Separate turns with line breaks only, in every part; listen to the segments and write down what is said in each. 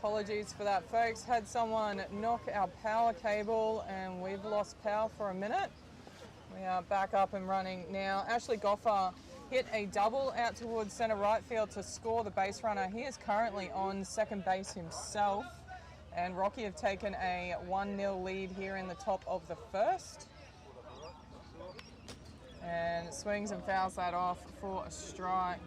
Apologies for that, folks. Had someone knock our power cable and we've lost power for a minute. We are back up and running now. Ashley Goffer hit a double out towards centre right field to score the base runner. He is currently on second base himself. And Rocky have taken a 1-0 lead here in the top of the first. And swings and fouls that off for a strike.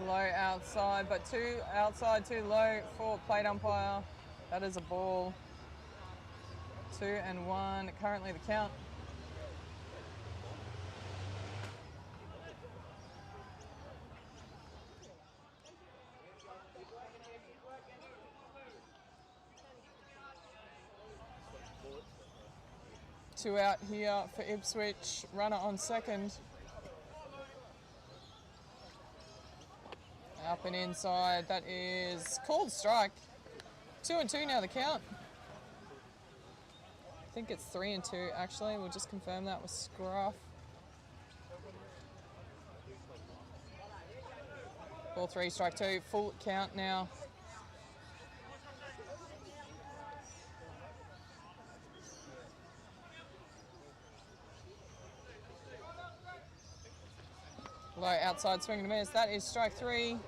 Low outside, but too outside, too low for plate umpire. That is a ball. 2-1, currently the count. Two out here for Ipswich, runner on second. Up and inside, that is called strike. 2-2 now the count. I think it's 3-2 actually, we'll just confirm that with Scruff. Ball 3, strike 2, full count now. Low outside, swing and a miss, that is strike 3.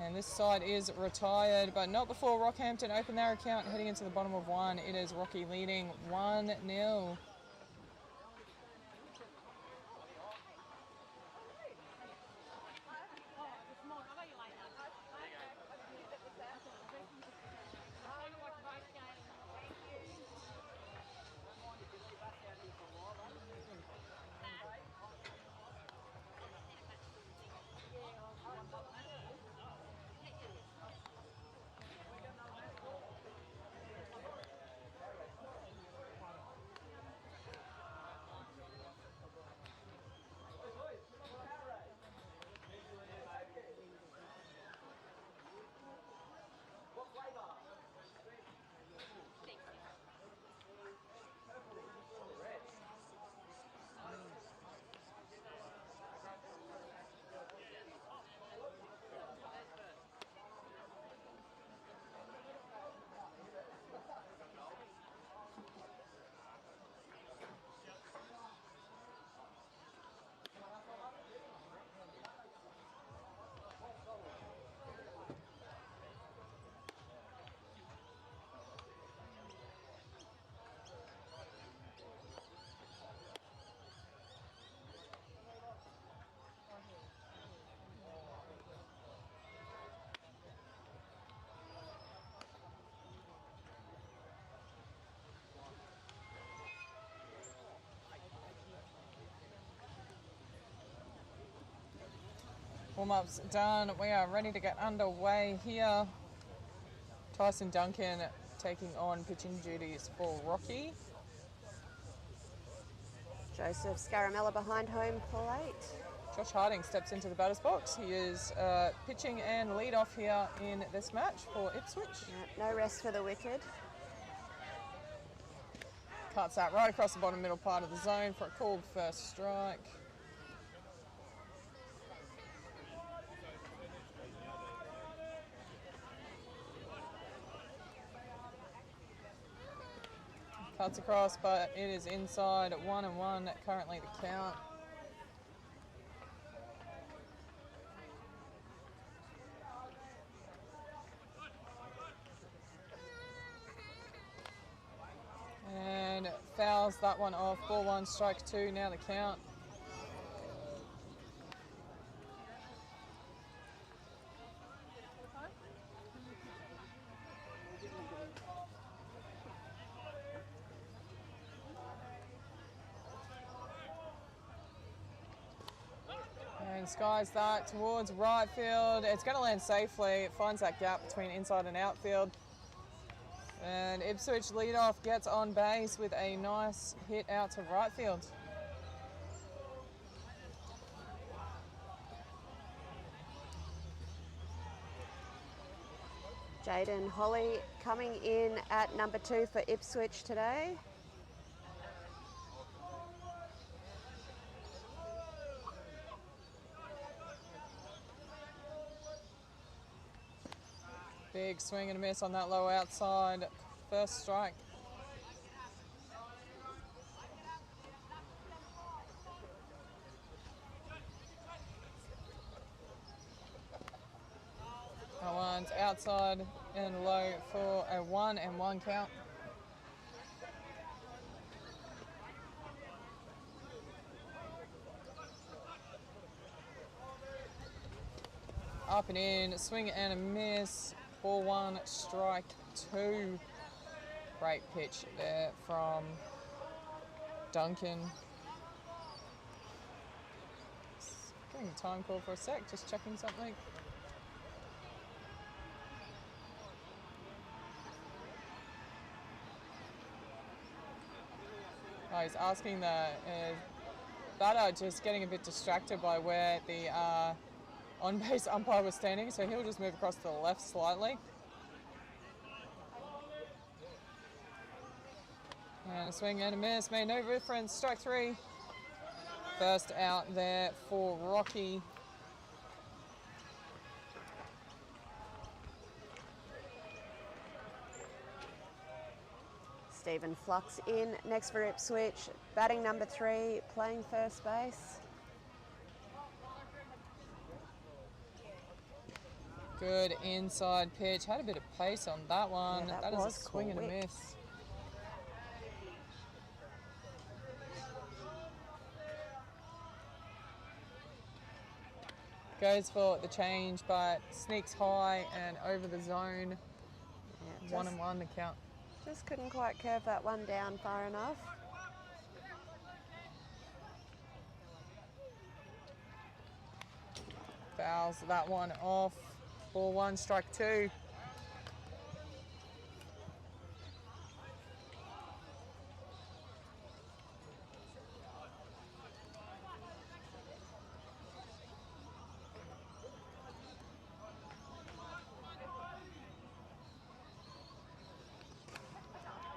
And this side is retired, but not before Rockhampton open their account heading into the bottom of 1. It is Rocky leading 1-0. Warm-up's done. We are ready to get underway here. Tyson Duncan taking on pitching duties for Rocky.
Joseph Scaramella behind home plate.
Josh Harding steps into the batter's box. He is pitching and lead-off here in this match for Ipswich.
No rest for the wicked.
Cuts that right across the bottom middle part of the zone for a called first strike. Cuts across, but it is inside at 1-1, currently the count. And fouls that one off. Ball 1, strike 2, now the count. And skies that towards right field. It's going to land safely. It finds that gap between inside and outfield. And Ipswich leadoff gets on base with a nice hit out to right field.
Jaden Holly coming in at number 2 for Ipswich today.
Big swing and a miss on that low outside. First strike. That one's outside and low for a 1-1 count. Up and in, swing and a miss. Ball 1, strike 2. Great pitch there from Duncan. Just getting a time call for a sec, just checking something. Oh, he's asking the batter, just getting a bit distracted by where the on-base umpire was standing, so he'll just move across to the left slightly. And a swing and a miss, made no difference, strike 3. First out there for Rocky.
Stephen Flux in next for Ipswich, batting number 3, playing first base.
Good inside pitch, had a bit of pace on that one.
Yeah,
that is a
was
swing and a
quick.
miss. Goes for the change, but sneaks high and over the zone.
Yeah,
1-1 the count.
just couldn't quite curve that one down far enough.
Fouls that one off. Ball 1, strike 2.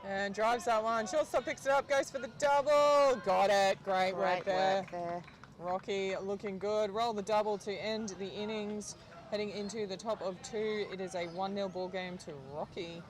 And drives that one. Shortstop picks it up, goes for the double. Got it. Great work there. Rocky looking good. Roll the double to end the innings. Heading into the top of 2. It is a 1-0 ball game to Rocky.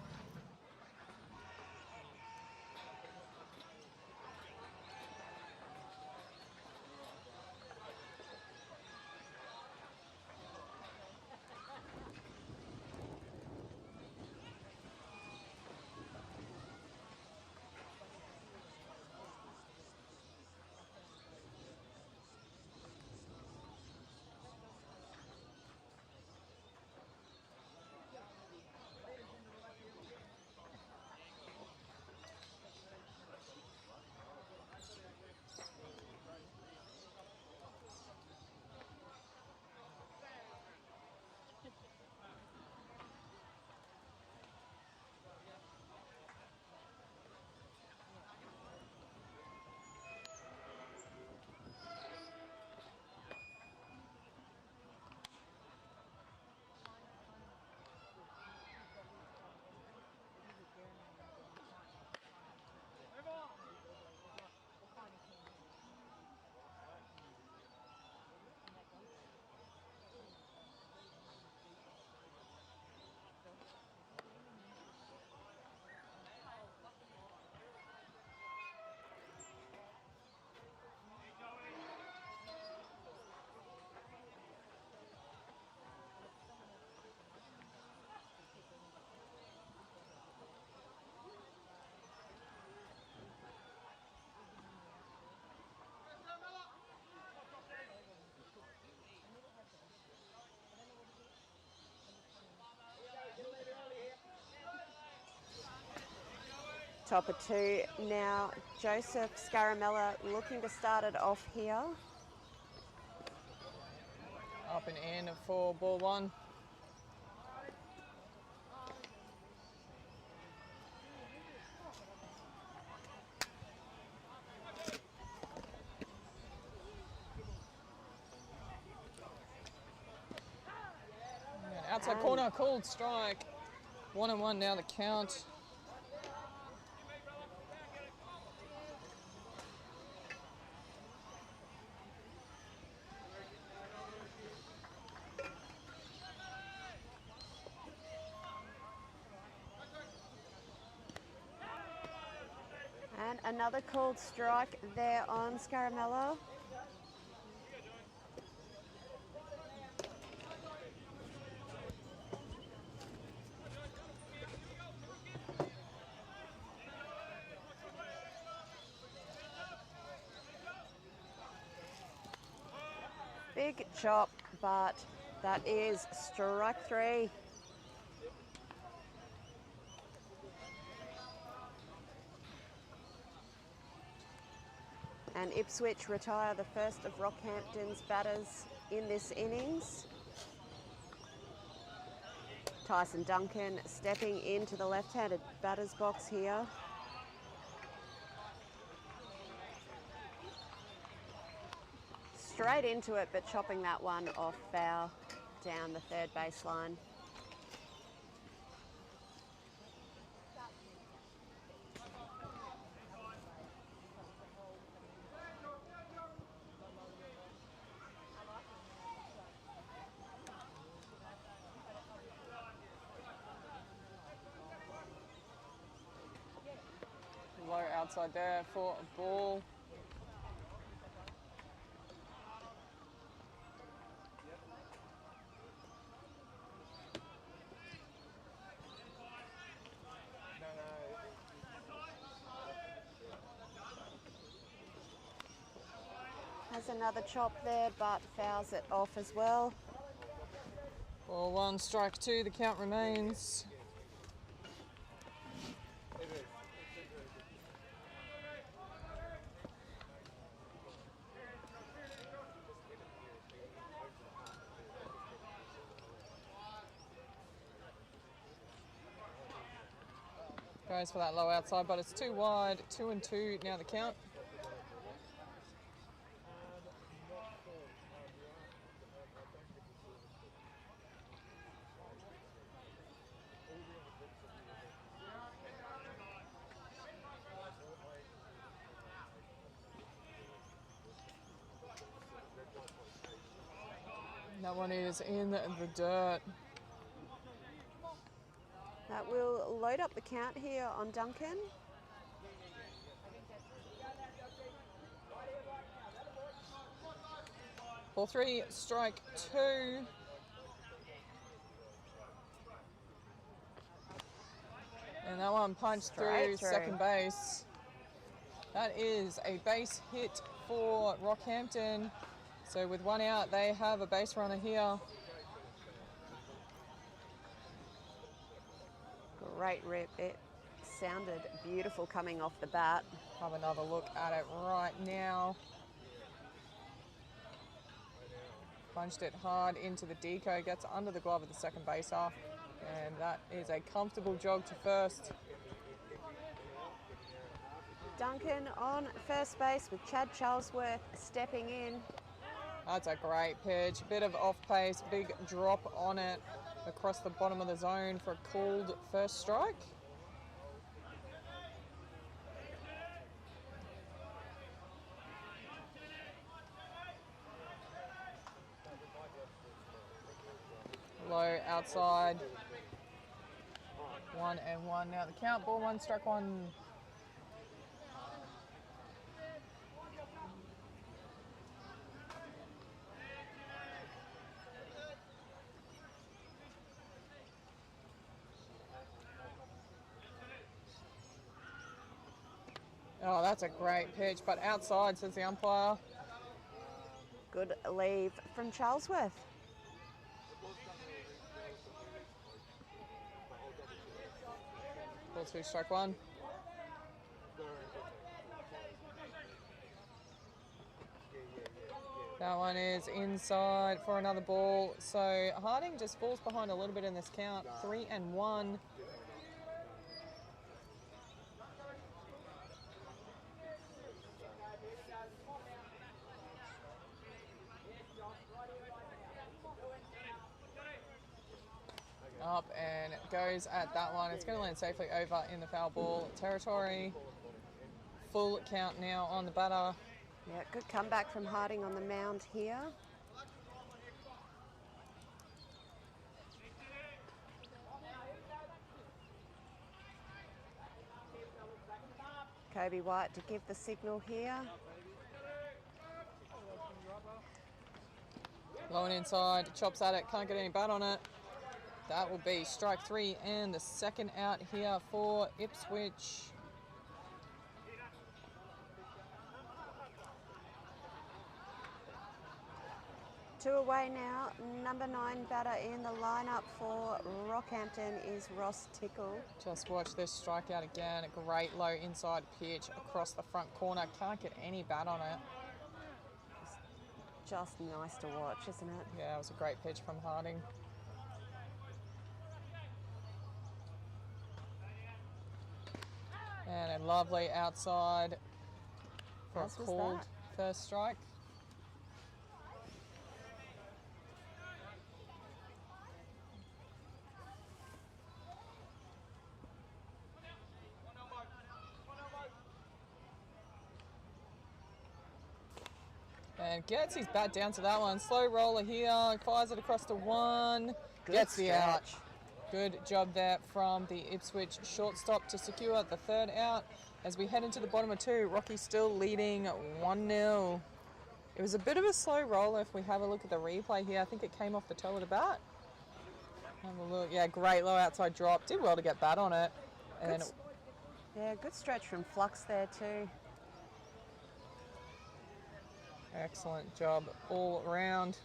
Top of 2 now. Joseph Scaramella looking to start it off here.
Up and in for ball 1. Outside corner, called strike. 1-1 now the count.
And another called strike there on Scaramella. Big chop, but that is strike 3. And Ipswich retire the first of Rockhampton's batters in this innings. Tyson Duncan stepping into the left-handed batter's box here. Straight into it, but chopping that one off foul down the third baseline.
Low outside there for a ball.
Has another chop there, but fouls it off as well.
Ball 1, strike 2, the count remains. Goes for that low outside, but it's too wide. 2-2 now the count. That one is in the dirt.
That will load up the count here on Duncan.
Ball 3, strike 2. And that one punched
Straight through.
second base. That is a base hit for Rockhampton. So with 1 out, they have a base runner here.
Great rip. It sounded beautiful coming off the bat.
Have another look at it right now. Punched it hard into the deco, gets under the glove of the second baser. And that is a comfortable jog to first.
Duncan on first base with Chad Charlesworth stepping in.
That's a great pitch. Bit of off pace, big drop on it across the bottom of the zone for a called first strike. Low outside. 1-1 now the count. Ball 1, strike 1. Oh, that's a great pitch, but outside, says the umpire.
Good leave from Charlesworth.
Ball 2, strike 1. That one is inside for another ball. So Harding just falls behind a little bit in this count. 3-1. up and goes at that one. It's going to land safely over in the foul ball territory. Full count now on the batter.
Yeah, good comeback from Harding on the mound here. Kobe White to give the signal here.
Low and inside, chops at it, can't get any bat on it. That will be strike 3 and the second out here for Ipswich.
Two away now. Number 9 batter in the lineup for Rockhampton is Ross Tickle.
Just watch this strikeout again. A great low inside pitch across the front corner. Can't get any bat on it.
Just nice to watch, isn't it?
Yeah, it was a great pitch from Harding. And a lovely outside for a called first strike. And gets his bat down to that one. Slow roller here, fires it across to 1, gets the out. Good job there from the Ipswich shortstop to secure the third out. As we head into the bottom of 2, Rocky still leading 1-0. It was a bit of a slow roller if we have a look at the replay here. I think it came off the toe of the bat. Have a look. Yeah, great low outside drop. Did well to get bat on it. And
yeah, good stretch from Flux there too.
Excellent job all around.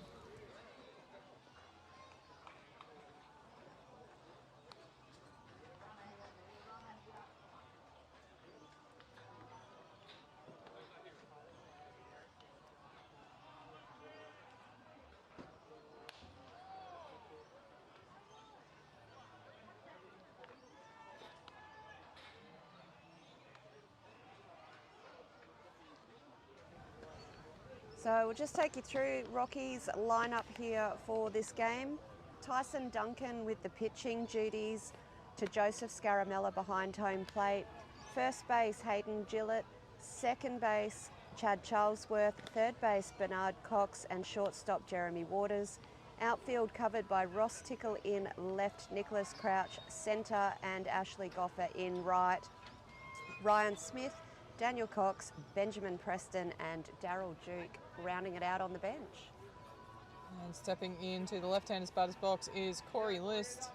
So we'll just take you through Rocky's lineup here for this game. Tyson Duncan with the pitching duties to Joseph Scaramella behind home plate. First base, Hayden Gillett. Second base, Chad Charlesworth. Third base, Bernard Cox. And shortstop, Jeremy Waters. Outfield covered by Ross Tickle in left, Nicholas Crouch centre, and Ashley Goffer in right. Ryan Smith, Daniel Cox, Benjamin Preston and Daryl Duke rounding it out on the bench.
And stepping into the left-handed batter's box is Corey List.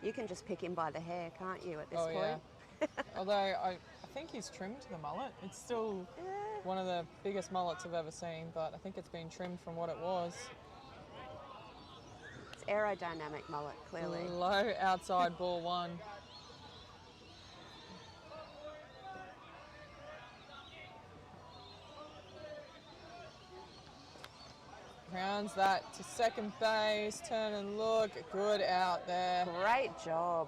You can just pick him by the hair, can't you, at this point?
Yeah. Although I think he's trimmed the mullet. It's still one of the biggest mullets I've ever seen, but I think it's been trimmed from what it was.
It's aerodynamic mullet, clearly.
Low outside ball 1. Rounds that to second base, turn and look, good out there.
Great job.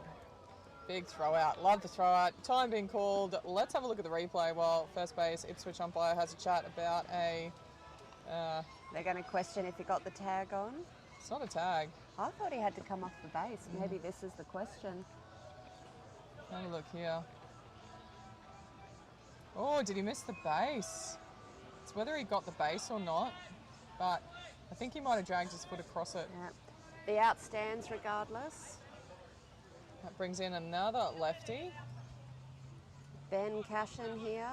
Big throw out, love the throw out. Time being called. Let's have a look at the replay while first base Ipswich umpire has a chat about a...
They're going to question if he got the tag on.
It's not a tag.
I thought he had to come off the base. Maybe this is the question.
Have a look here. Oh, did he miss the base? It's whether he got the base or not, but I think he might have dragged his foot across it.
Yeah. The out stands regardless.
That brings in another lefty.
Ben Cashin here.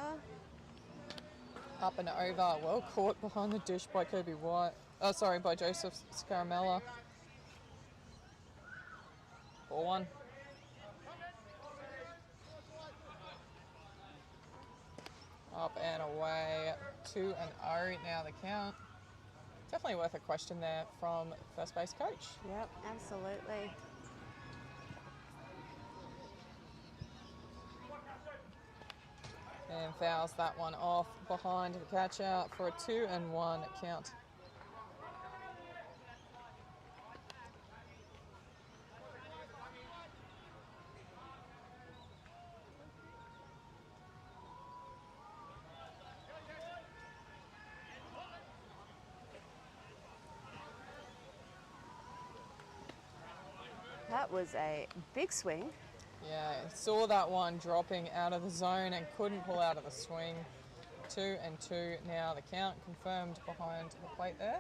Up and over. Well caught behind the dish by Kobe White. Oh, sorry, by Joseph Scaramella. Ball 1. Up and away. 2-0 now the count. Definitely worth a question there from first base coach.
Yep, absolutely.
And fouls that one off behind the catcher for a 2-1 count.
That was a big swing.
Yeah, saw that one dropping out of the zone and couldn't pull out of the swing. 2-2 now, the count confirmed behind the plate there.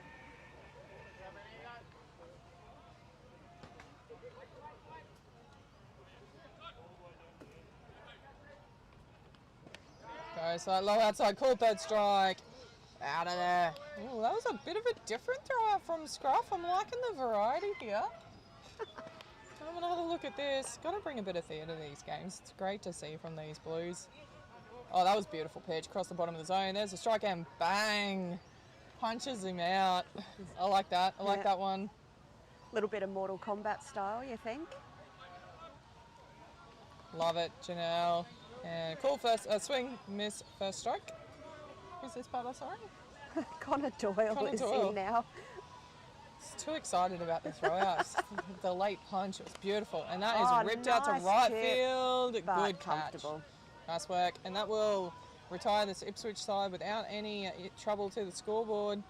Goes that low outside, called third strike. Out of there. Ooh, that was a bit of a different throw out from Scruff. I'm liking the variety here. Have another look at this. Got to bring a bit of theatre to these games. It's great to see from these Blues. Oh, that was a beautiful pitch across the bottom of the zone. There's a strike and bang. Punches him out. I like that. I like that one.
A little bit of Mortal Kombat style, you think?
Love it, Janelle. And cool first swing, miss first strike. Who's this batter, sorry?
Connor Doyle is in now.
Too excited about the throw out. The late punch, it was beautiful. And that is ripped out to right field. Good catch. Nice work. And that will retire this Ipswich side without any trouble to the scoreboard.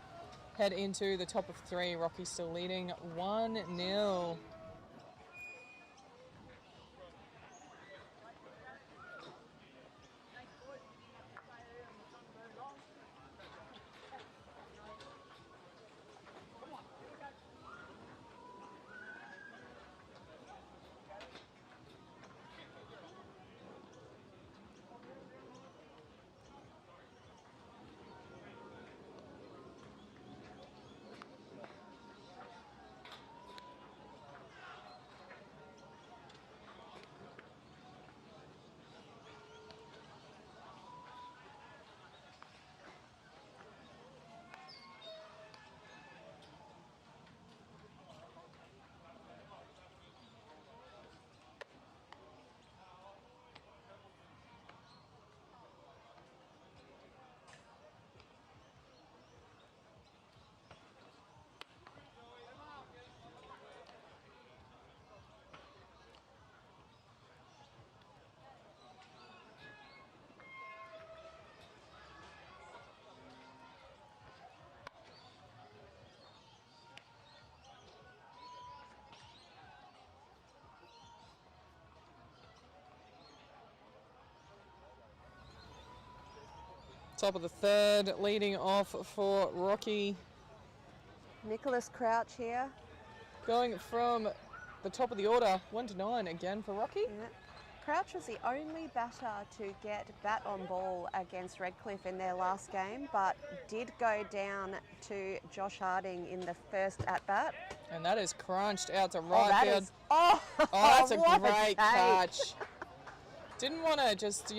Head into the top of 3. Rocky still leading 1-0. Top of the 3rd, leading off for Rocky.
Nicholas Crouch here.
Going from the top of the order, 1-9 again for Rocky.
Yeah. Crouch was the only batter to get bat on ball against Redcliffe in their last game, but did go down to Josh Harding in the first at-bat.
And that is crunched out to right field.
That's
a great catch. Didn't want to just,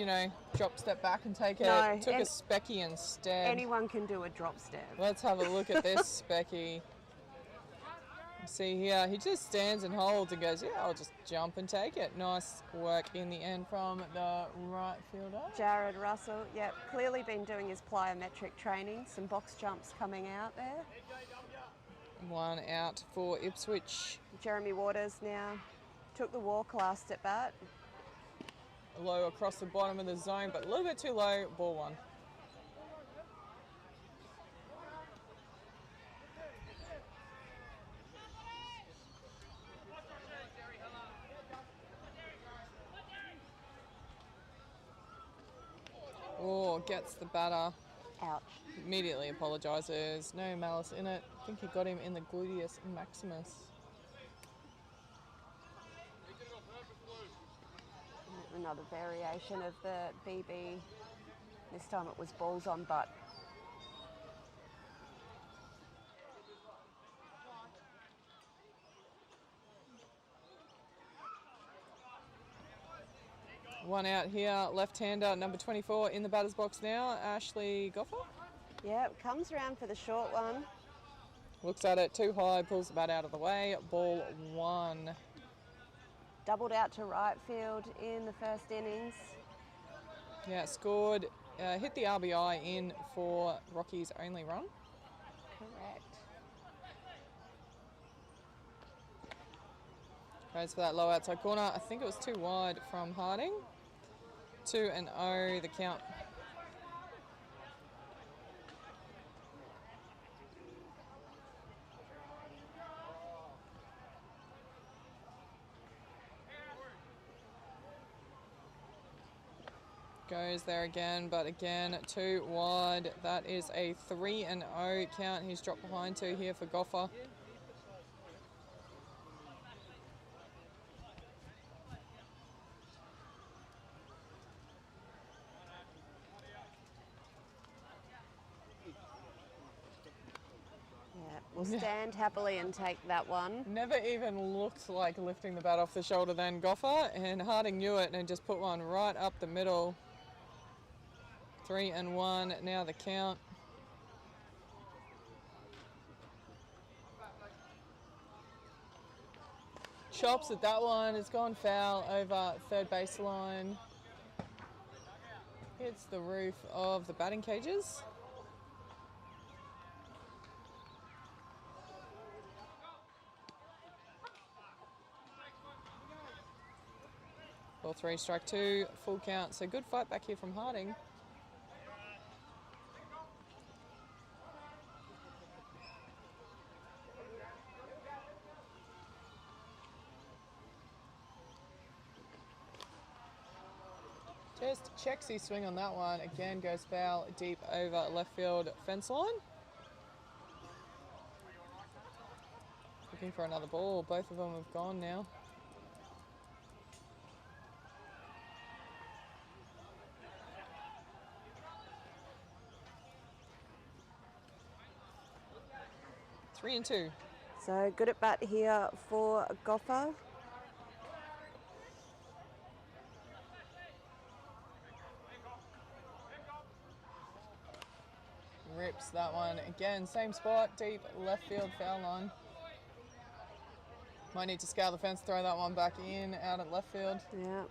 drop step back and take it. No, took a specky instead.
Anyone can do a drop step.
Let's have a look at this specky. See here, he just stands and holds and goes, yeah, I'll just jump and take it. Nice work in the end from the right fielder.
Jared Russell, clearly been doing his plyometric training. Some box jumps coming out there.
1 out for Ipswich.
Jeremy Waters now took the walk last at bat.
Low across the bottom of the zone, but a little bit too low, ball 1. Oh, gets the batter.
Ouch.
Immediately apologises. No malice in it. I think he got him in the gluteus maximus.
Another variation of the BB. This time it was balls on butt.
One out here, left-hander, number 24 in the batter's box now, Ashley Goffer.
Yeah, comes around for the short one.
Looks at it, too high, pulls the bat out of the way, ball 1.
Doubled out to right field in the first innings.
Yeah, scored, hit the RBI in for Rocky's only run.
Correct.
Goes for that low outside corner. I think it was too wide from Harding. 2-0 the count. Goes there again, but again, too wide. That is a 3-0 count. He's dropped behind 2 here for Goffer.
We'll stand happily and take that one.
Never even looked like lifting the bat off the shoulder then, Goffer, and Harding knew it and just put one right up the middle. 3-1, now the count. Chops at that one, it's gone foul over third baseline. Hits the roof of the batting cages. Ball 3, strike 2, full count. So good fight back here from Harding. Just checks his swing on that one. Again, goes foul deep over left field fence line. Looking for another ball. Both of them have gone now. Three and 2.
So good at bat here for Goffer.
Rips that one again. Same spot, deep left field foul line. Might need to scale the fence, throw that one back in, out at left field.
Yeah.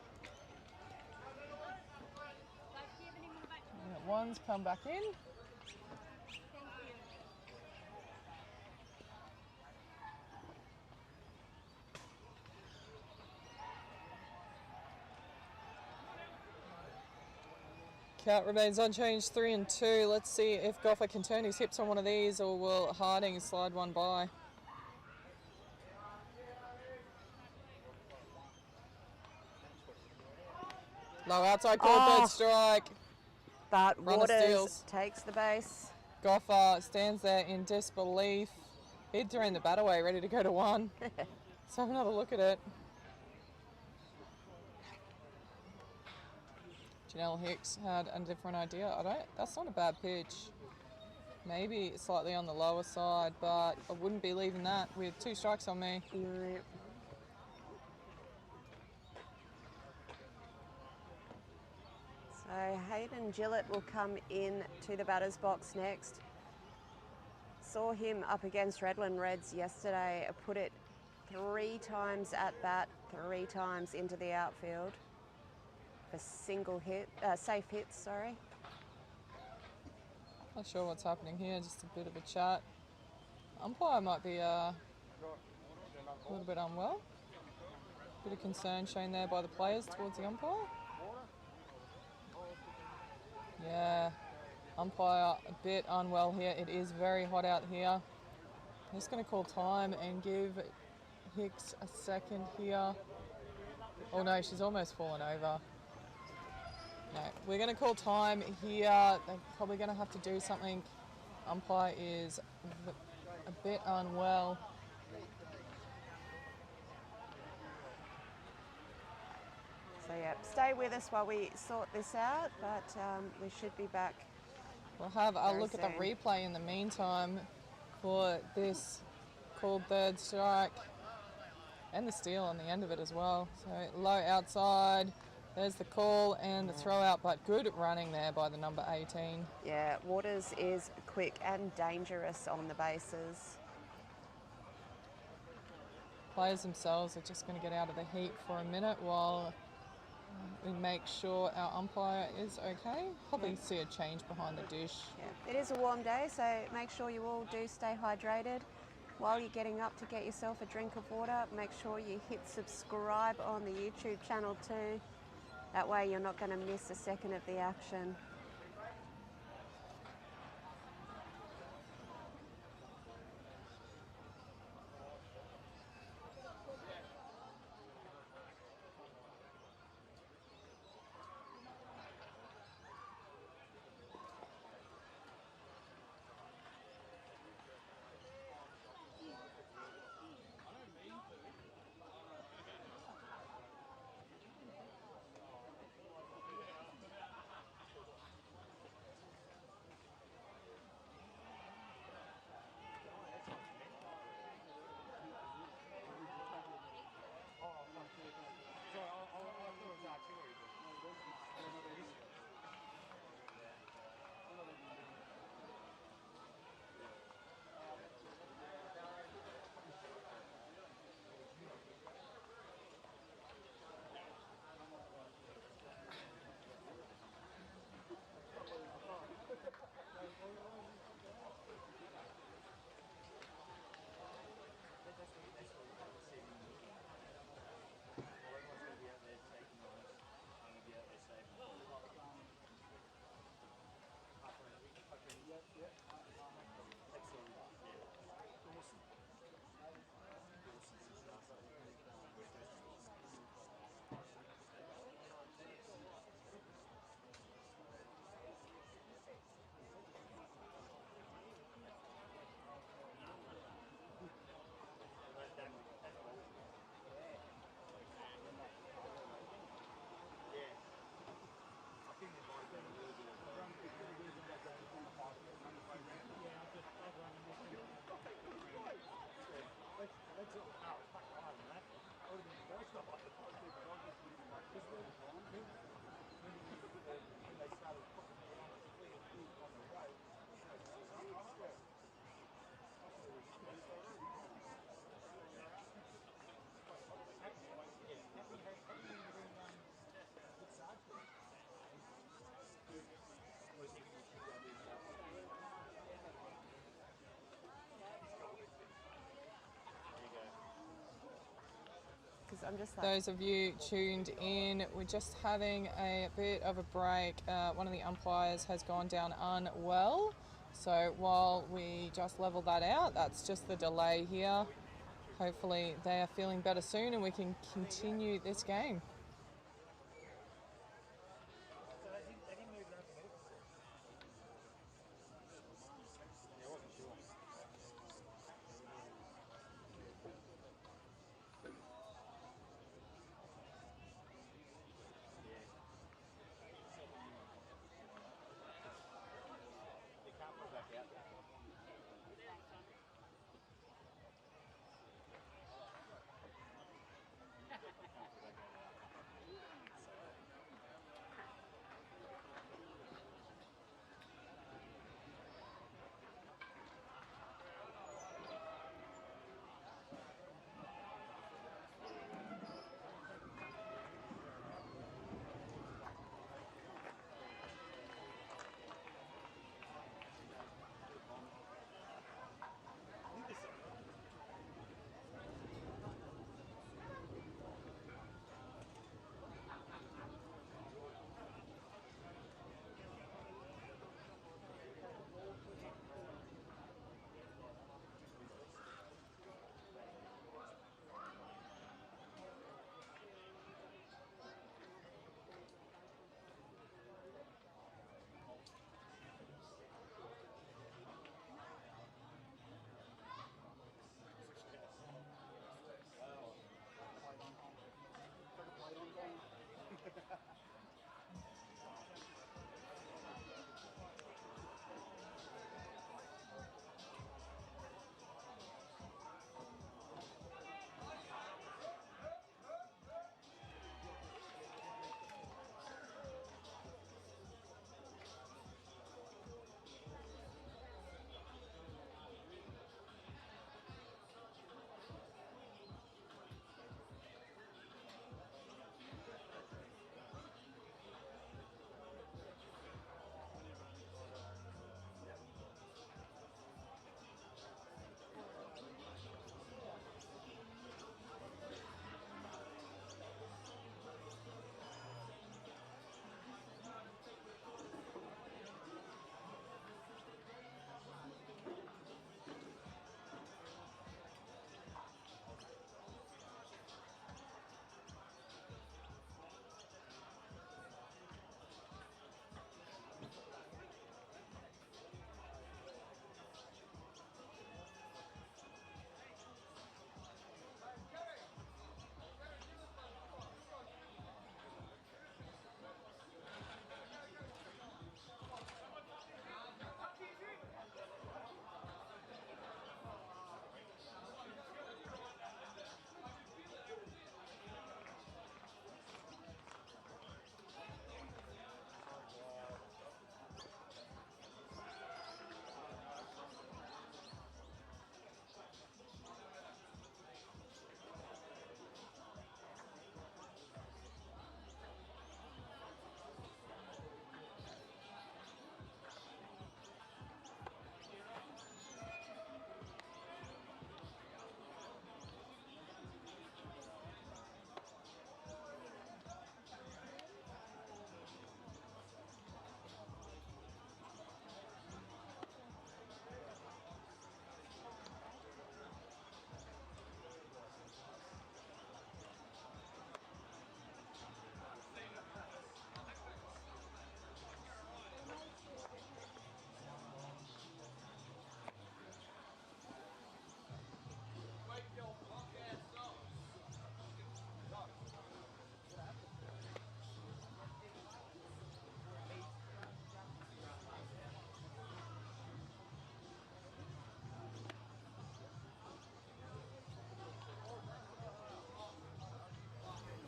And one's come back in. Count remains unchanged, 3 and 2. Let's see if Goffer can turn his hips on one of these, or will Harding slide one by. Low outside call, third strike.
But
Runner
Waters
steals.
takes the base.
Goffer stands there in disbelief. He'd thrown the bat away, ready to go to 1. Let's have another look at it. Janelle Hicks had a different idea. That's not a bad pitch. Maybe slightly on the lower side, but I wouldn't be leaving that with 2 strikes on me.
No. So Hayden Gillett will come in to the batter's box next. Saw him up against Redland Reds yesterday. Put it 3 times at bat, 3 times into the outfield. For single hit, safe hits, sorry.
Not sure what's happening here, just a bit of a chat. Umpire might be a little bit unwell. Bit of concern shown there by the players towards the umpire. Yeah, umpire a bit unwell here. It is very hot out here. I'm just going to call time and give Hicks a second here. Oh no, she's almost fallen over. No, we're going to call time here. They're probably going to have to do something. Umpire is a bit unwell.
So yeah, stay with us while we sort this out, but we should be back.
We'll have a
very
look at the
soon.
replay in the meantime for this called third strike and the steal on the end of it as well. So low outside. There's the call and the throw out, but good running there by the number 18.
Yeah, Waters is quick and dangerous on the bases.
Players themselves are just going to get out of the heat for a minute while we make sure our umpire is okay. Probably see a change behind the dish.
Yeah, it is a warm day, so make sure you all do stay hydrated. While you're getting up to get yourself a drink of water, make sure you hit subscribe on the YouTube channel too. That way you're not going to miss a second of the action. I'm just like...
Those of you tuned in, we're just having a bit of a break. One of the umpires has gone down unwell. So while we just level that out, that's just the delay here. Hopefully they are feeling better soon and we can continue this game.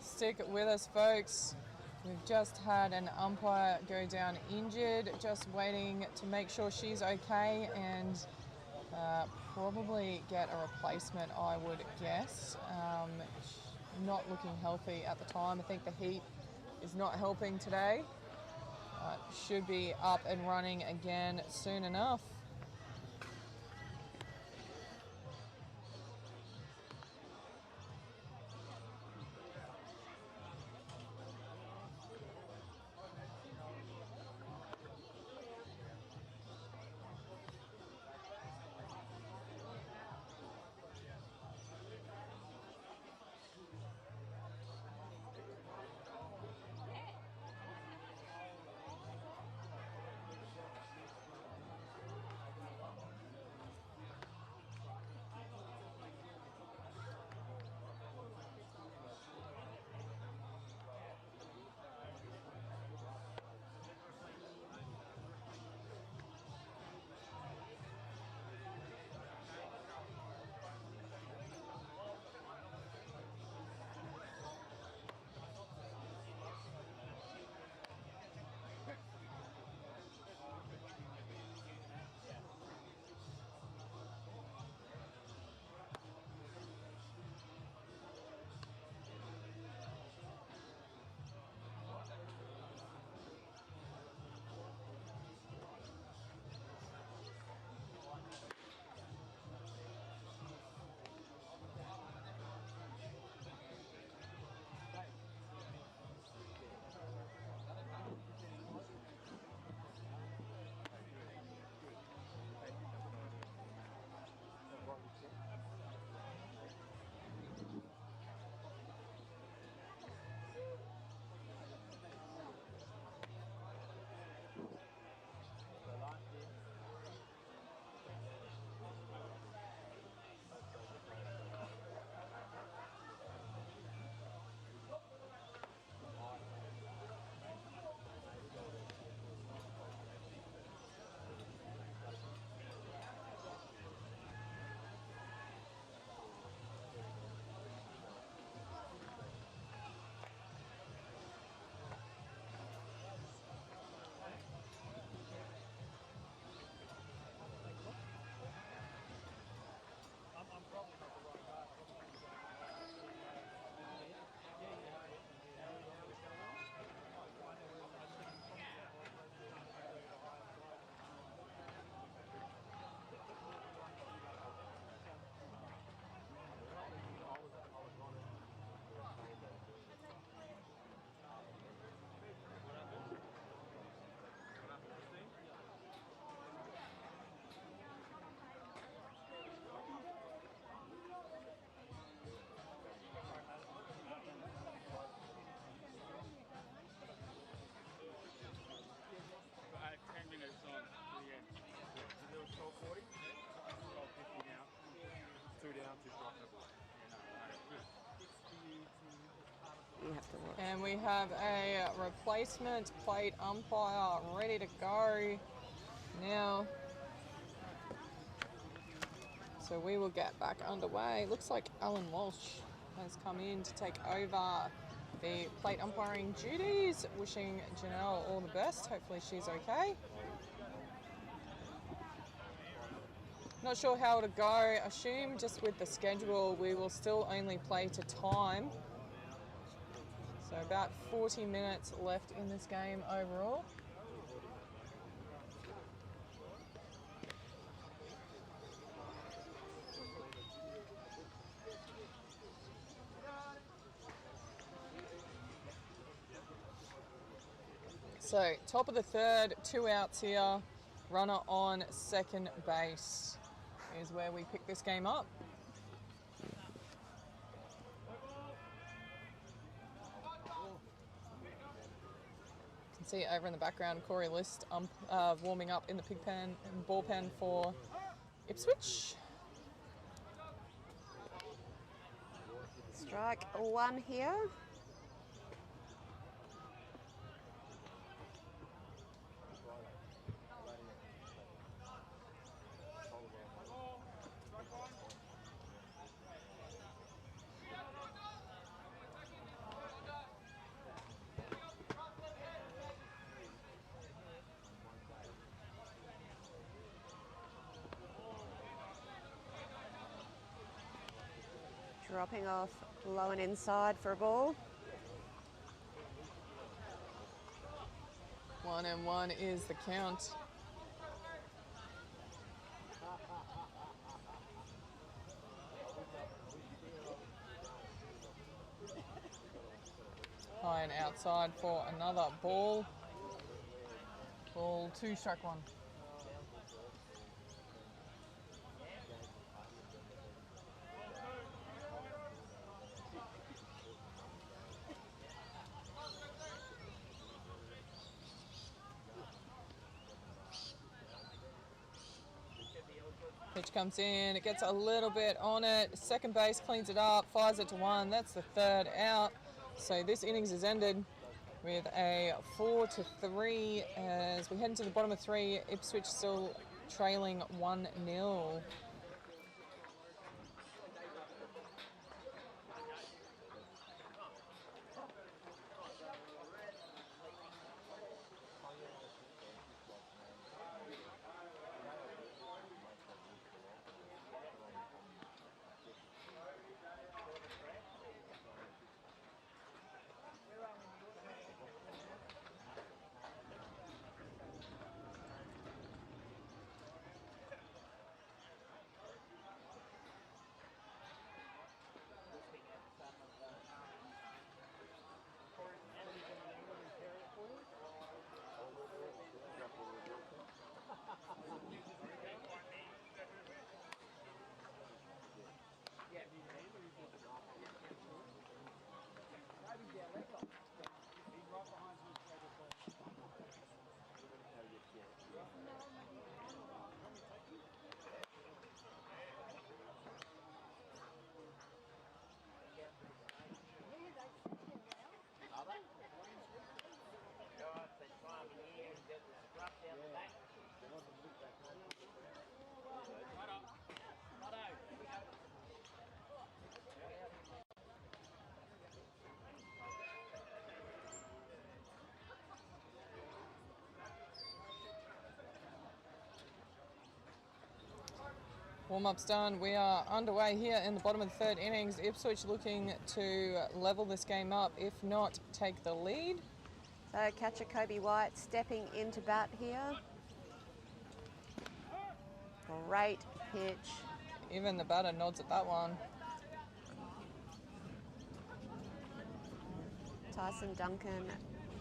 Stick with us, folks. We've just had an umpire go down injured, just waiting to make sure she's okay and probably get a replacement, I would guess. Not looking healthy at the time. I think the heat is not helping today. Should be up and running again soon enough.
afterwards.
And we have a replacement plate umpire ready to go now. So we will get back underway. Looks like Alan Walsh has come in to take over the plate umpiring duties. Wishing Janelle all the best. Hopefully she's okay. Not sure how it'll go. Assume just with the schedule we will still only play to time. So about 40 minutes left in this game overall. So top of the third, 2 outs here. Runner on second base is where we pick this game up. You can see over in the background Corey List warming up in the pig pen and ball pen for Ipswich.
Strike one here. Dropping off low and inside for a ball.
1-1 is the count. High and outside for another ball. Ball 2, strike 1. Pitch comes in, it gets a little bit on it. Second base cleans it up, fires it to 1. That's the third out. So this innings is ended with a 4-3 as we head into the bottom of 3. Ipswich still trailing 1-0. Warm-up's done. We are underway here in the bottom of the third innings. Ipswich looking to level this game up, if not take the lead.
So catcher Kobe White stepping into bat here. Great pitch.
Even the batter nods at that one.
Tyson Duncan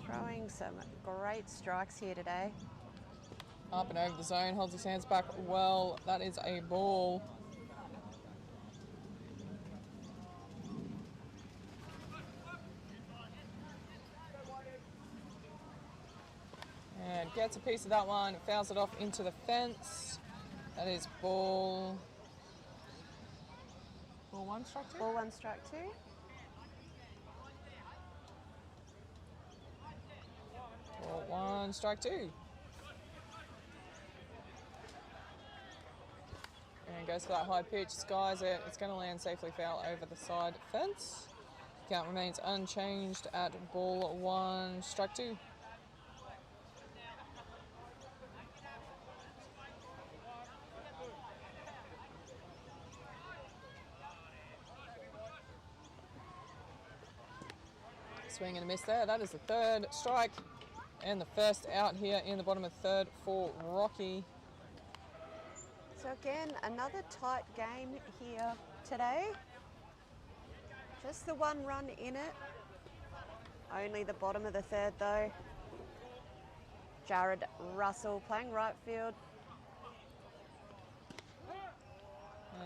throwing some great strikes here today.
Up and over the zone, holds his hands back well. That is a ball. And gets a piece of that one, fouls it off into the fence. That is ball. Ball 1, strike 2?
Ball 1, strike 2.
Ball one, strike two. And goes for that high pitch, skies it. It's going to land safely foul over the side fence. Count remains unchanged at ball one, strike two. Swing and a miss there. That is the third strike and the first out here in the bottom of third for Rocky.
So again, another tight game here today. Just the one run in it. Only the bottom of the third though. Jared Russell playing right field.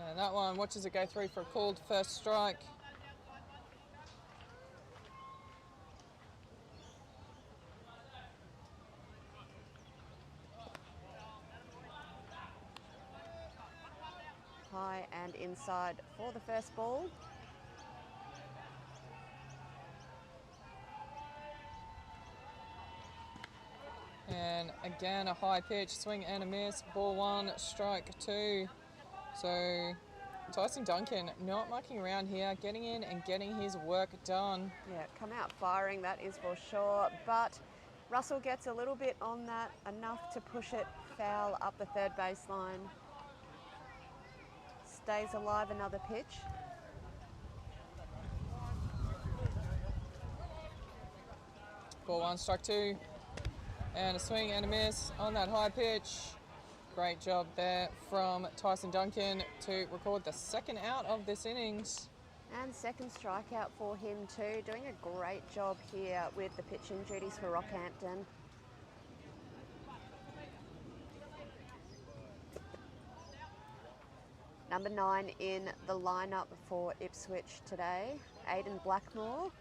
And that one watches it go through for a called first strike.
High and inside for the first ball.
And again, a high pitch, swing and a miss. Ball one, strike two. So Tyson Duncan not mucking around here, getting in and getting his work done.
Yeah, come out firing, that is for sure. But Russell gets a little bit on that, enough to push it foul up the third baseline. Stays alive, another pitch.
Ball one, strike two. And a swing and a miss on that high pitch. Great job there from Tyson Duncan to record the second out of this innings.
And second strikeout for him too. Doing a great job here with the pitching duties for Rockhampton. Number 9 in the lineup for Ipswich today, Aidan Blackmore.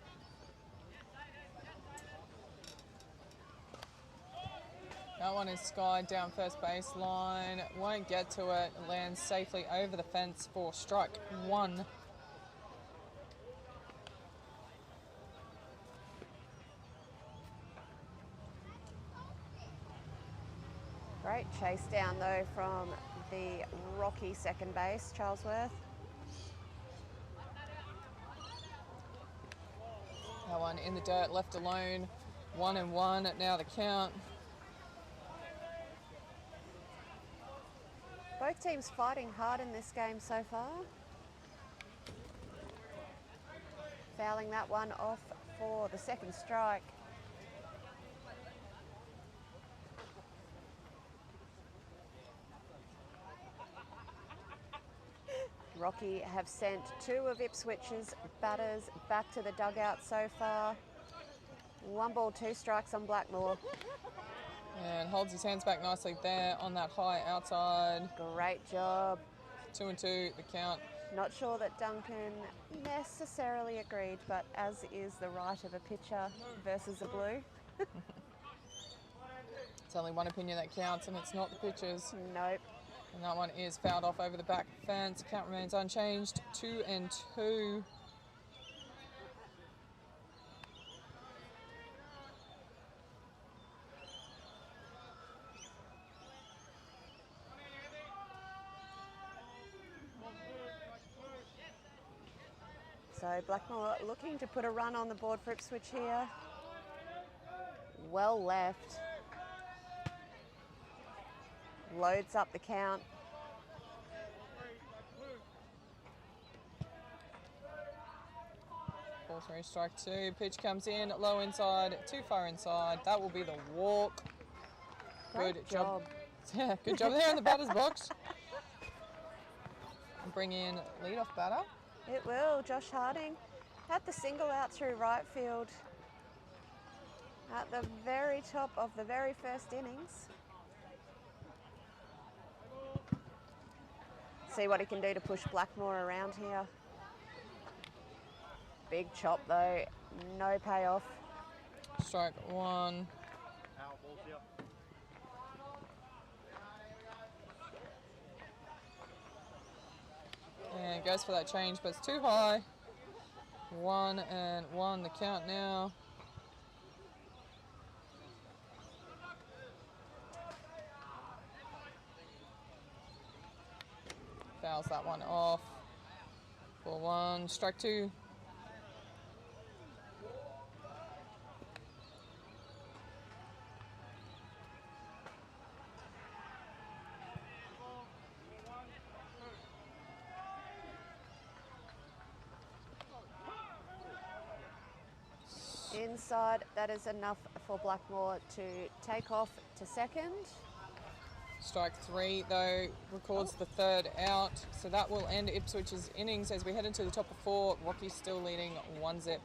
That one is skied down first baseline. Won't get to it. Lands safely over the fence for strike one.
Great chase down though from the Rocky second base, Charlesworth.
That one in the dirt, left alone. 1-1 now the count.
Both teams fighting hard in this game so far. Fouling that one off for the second strike. Rocky have sent 2 of Ipswich's batters back to the dugout so far. 1 ball, 2 strikes on Blackmore.
And holds his hands back nicely there on that high outside.
Great job.
2-2 the count.
Not sure that Duncan necessarily agreed, but as is the right of a pitcher versus a blue.
It's only one opinion that counts, and it's not the pitcher's.
Nope.
And that one is fouled off over the back fence. Count remains unchanged, 2-2.
So Blackmore looking to put a run on the board for Ipswich here. Well left. Loads up the count.
Ball three, strike two. Pitch comes in, low inside, too far inside. That will be the walk.
Great
Good
job.
Yeah, good job there in the batter's box. Bring in leadoff batter.
It will. Josh Harding had the single out through right field at the very top of the very first innings. See what he can do to push Blackmore around here. Big chop though, no payoff.
Strike one. And goes for that change, but it's too high. 1-1 the count now. Fouls that one off. Ball 1, strike 2.
Inside, that is enough for Blackmore to take off to second.
Strike 3, though, records the third out. So that will end Ipswich's innings as we head into the top of 4. Rocky's still leading 1-0.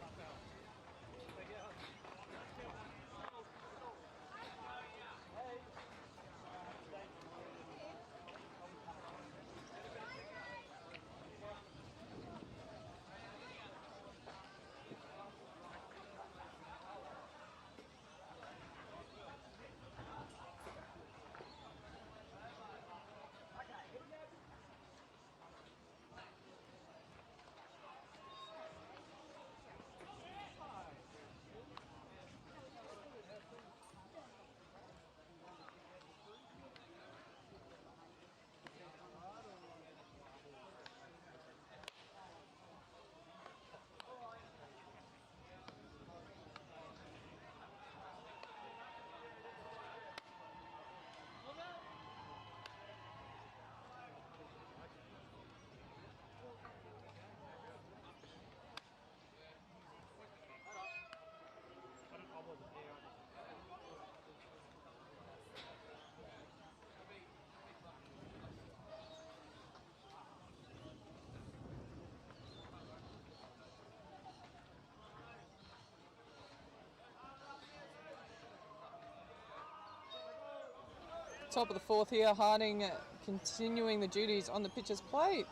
Top of the 4th here, Harding continuing the duties on the pitcher's plate.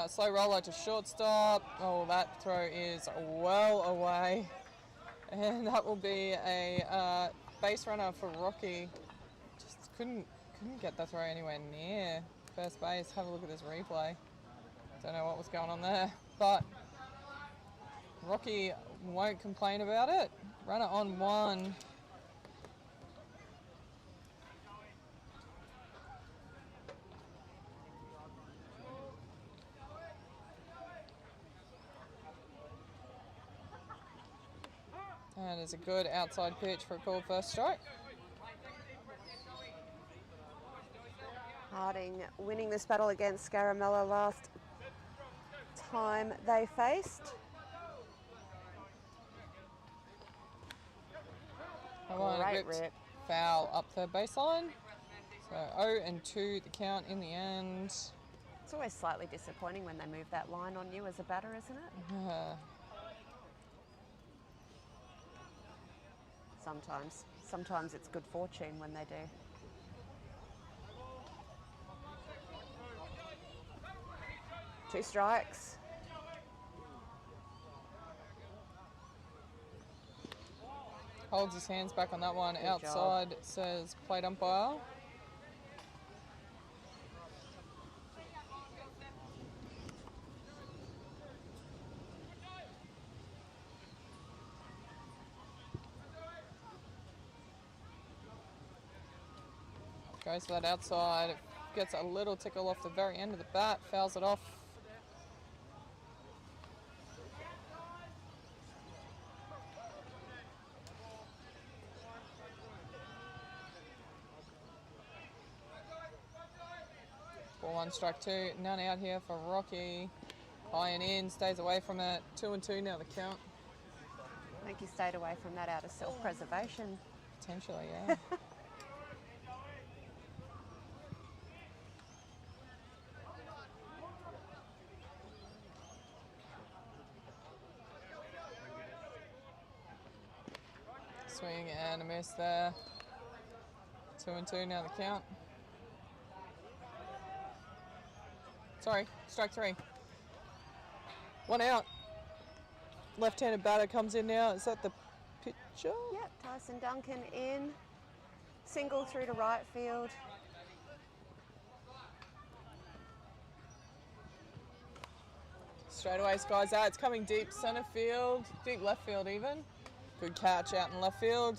Slow roller to shortstop. Oh, that throw is well away. And that will be a base runner for Rocky. Just couldn't get that throw anywhere near first base. Have a look at this replay. Don't know what was going on there. But Rocky won't complain about it. Runner on 1. And it's a good outside pitch for a called first strike.
Harding winning this battle against Scaramella last time they faced. Great rip.
Foul up third baseline. So 0-2 the count in the end.
It's always slightly disappointing when they move that line on you as a batter, isn't it? Sometimes it's good fortune when they do. Two strikes.
Holds his hands back on that one.
Good
Outside
job.
says plate umpire. Goes for that outside, gets a little tickle off the very end of the bat, fouls it off. Ball 1, strike 2, none out here for Rocky. High and in, stays away from it. 2-2 now the count.
I think he stayed away from that out of self-preservation.
Potentially, yeah. Swing and a miss there. 2-2 now the count. Sorry, strike 3. 1 out. Left-handed batter comes in now. Is that the pitcher?
Yep, Tyson Duncan in. Single through to right field.
Straight away skies out. It's coming deep centre field, deep left field even. Good catch out in left field.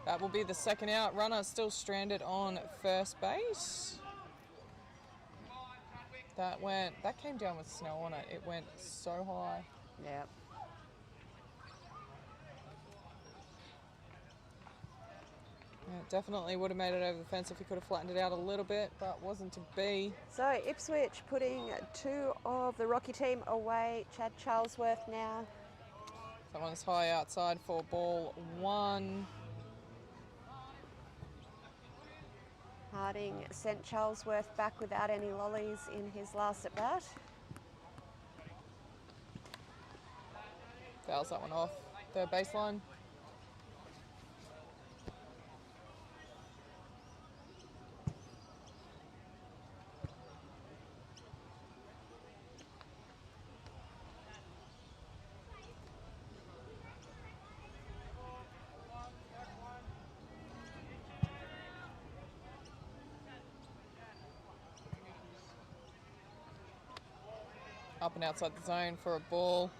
That will be the second out. Runner still stranded on first base. That came down with snow on it. It went so high.
Yep.
Yeah, definitely would have made it over the fence if he could have flattened it out a little bit, but wasn't to be.
So Ipswich putting 2 of the Rocky team away. Chad Charlesworth now.
That one's high outside for ball 1.
Harding sent Charlesworth back without any lollies in his last at bat.
Fouls that one off. Third baseline. Up and outside the zone for a ball.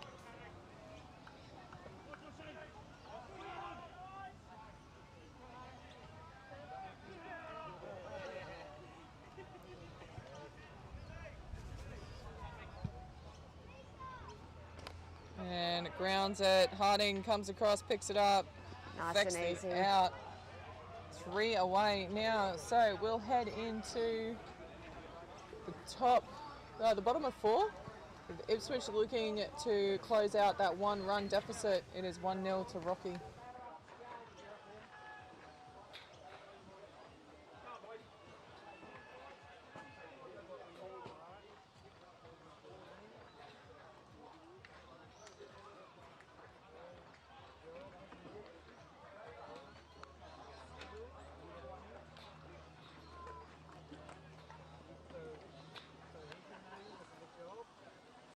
And it grounds it. Harding comes across, picks it up.
Nice and easy.
Out. 3 away now. So we'll head into the bottom of 4. With Ipswich looking to close out that 1-run deficit. It is 1-0 to Rocky.